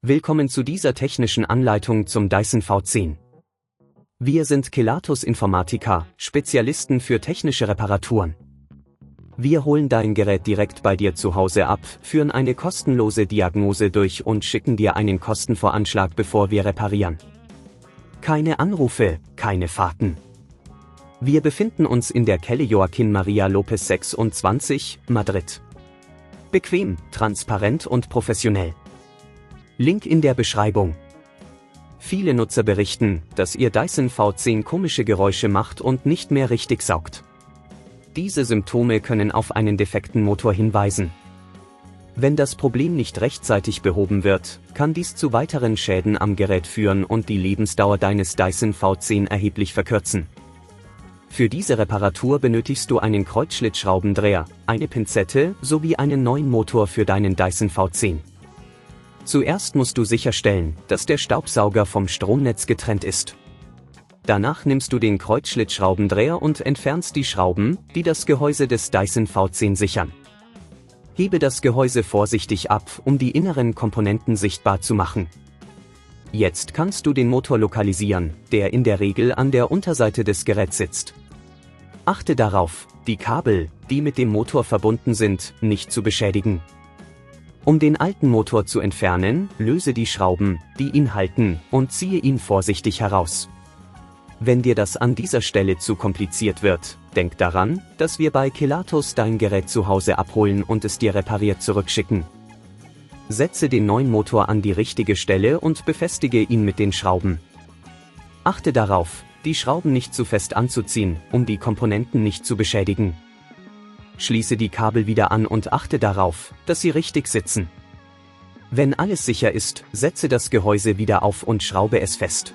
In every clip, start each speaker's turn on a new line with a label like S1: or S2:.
S1: Willkommen zu dieser technischen Anleitung zum Dyson V10. Wir sind Kelatos Informática, Spezialisten für technische Reparaturen. Wir holen dein Gerät direkt bei dir zu Hause ab, führen eine kostenlose Diagnose durch und schicken dir einen Kostenvoranschlag, bevor wir reparieren. Keine Anrufe, keine Fahrten. Wir befinden uns in der Calle Joaquín María López 26, Madrid. Bequem, transparent und professionell. Link in der Beschreibung. Viele Nutzer berichten, dass ihr Dyson V10 komische Geräusche macht und nicht mehr richtig saugt. Diese Symptome können auf einen defekten Motor hinweisen. Wenn das Problem nicht rechtzeitig behoben wird, kann dies zu weiteren Schäden am Gerät führen und die Lebensdauer deines Dyson V10 erheblich verkürzen. Für diese Reparatur benötigst du einen Kreuzschlitzschraubendreher, eine Pinzette sowie einen neuen Motor für deinen Dyson V10. Zuerst musst du sicherstellen, dass der Staubsauger vom Stromnetz getrennt ist. Danach nimmst du den Kreuzschlitzschraubendreher und entfernst die Schrauben, die das Gehäuse des Dyson V10 sichern. Hebe das Gehäuse vorsichtig ab, um die inneren Komponenten sichtbar zu machen. Jetzt kannst du den Motor lokalisieren, der in der Regel an der Unterseite des Geräts sitzt. Achte darauf, die Kabel, die mit dem Motor verbunden sind, nicht zu beschädigen. Um den alten Motor zu entfernen, löse die Schrauben, die ihn halten, und ziehe ihn vorsichtig heraus. Wenn dir das an dieser Stelle zu kompliziert wird, denk daran, dass wir bei Kelatos dein Gerät zu Hause abholen und es dir repariert zurückschicken. Setze den neuen Motor an die richtige Stelle und befestige ihn mit den Schrauben. Achte darauf, die Schrauben nicht zu fest anzuziehen, um die Komponenten nicht zu beschädigen. Schließe die Kabel wieder an und achte darauf, dass sie richtig sitzen. Wenn alles sicher ist, setze das Gehäuse wieder auf und schraube es fest.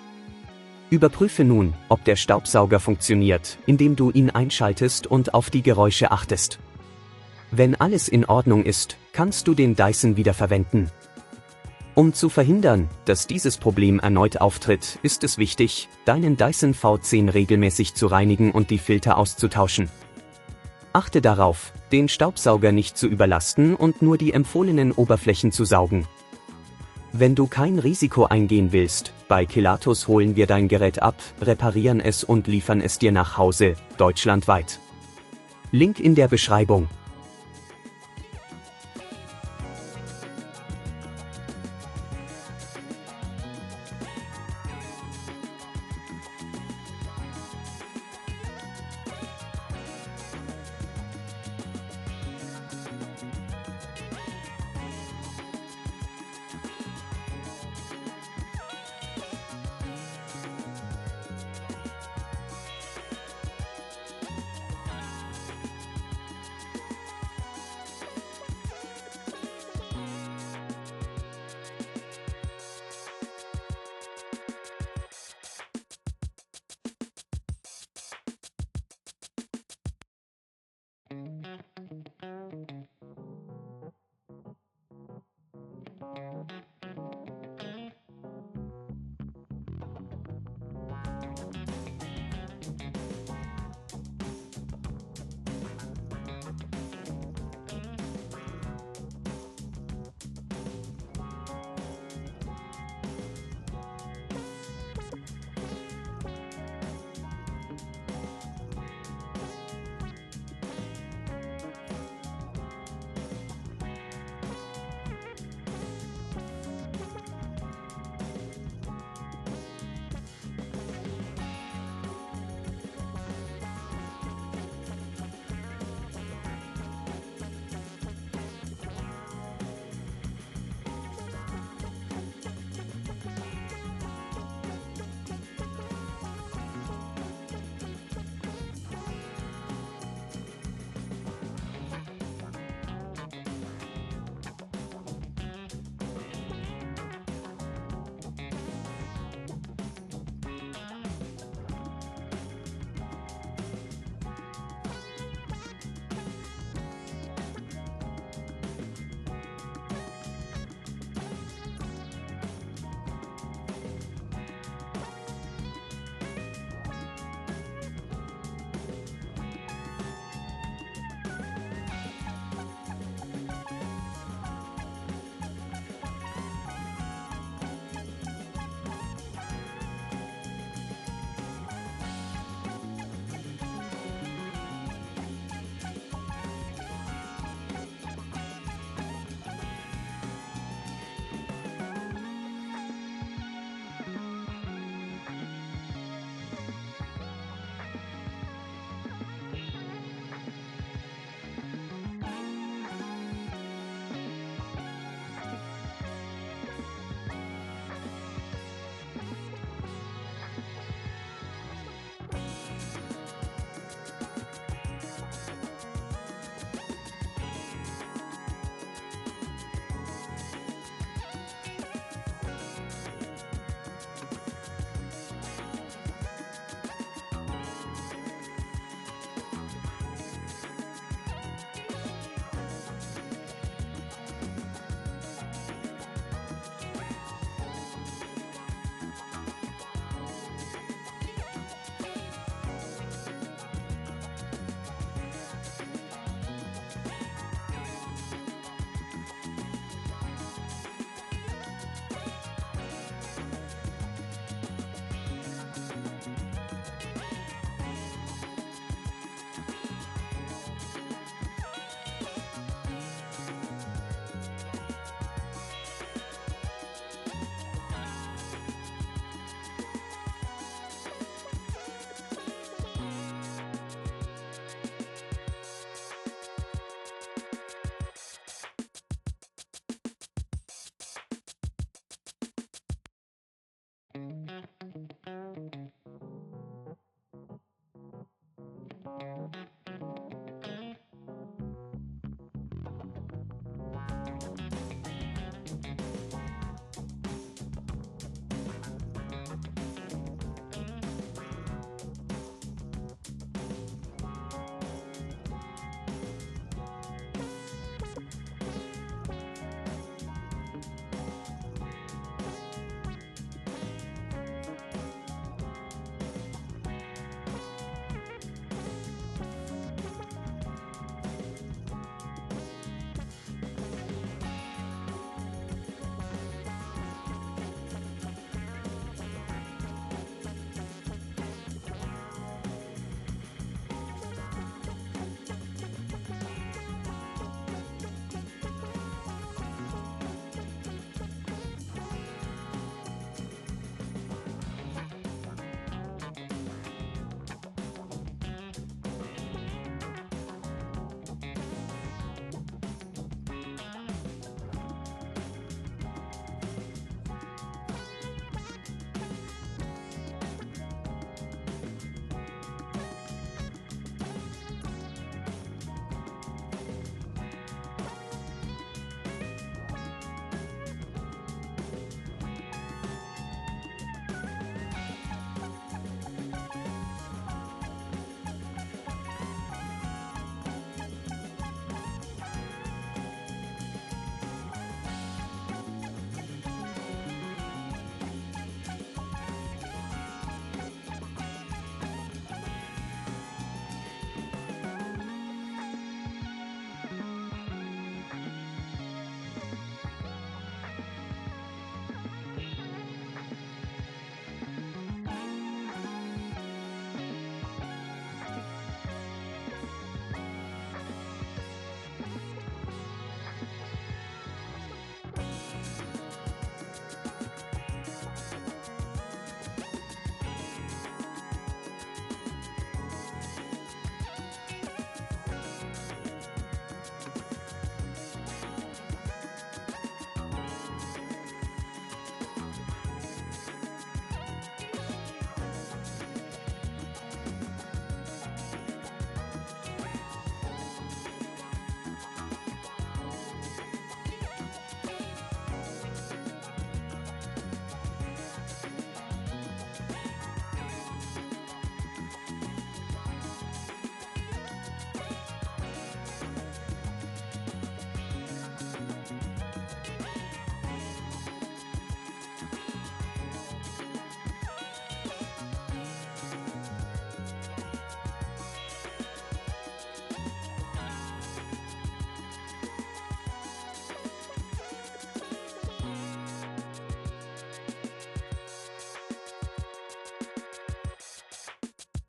S1: Überprüfe nun, ob der Staubsauger funktioniert, indem du ihn einschaltest und auf die Geräusche achtest. Wenn alles in Ordnung ist, kannst du den Dyson wieder verwenden. Um zu verhindern, dass dieses Problem erneut auftritt, ist es wichtig, deinen Dyson V10 regelmäßig zu reinigen und die Filter auszutauschen. Achte darauf, den Staubsauger nicht zu überlasten und nur die empfohlenen Oberflächen zu saugen. Wenn du kein Risiko eingehen willst, bei Kelatos holen wir dein Gerät ab, reparieren es und liefern es dir nach Hause, deutschlandweit. Link in der Beschreibung.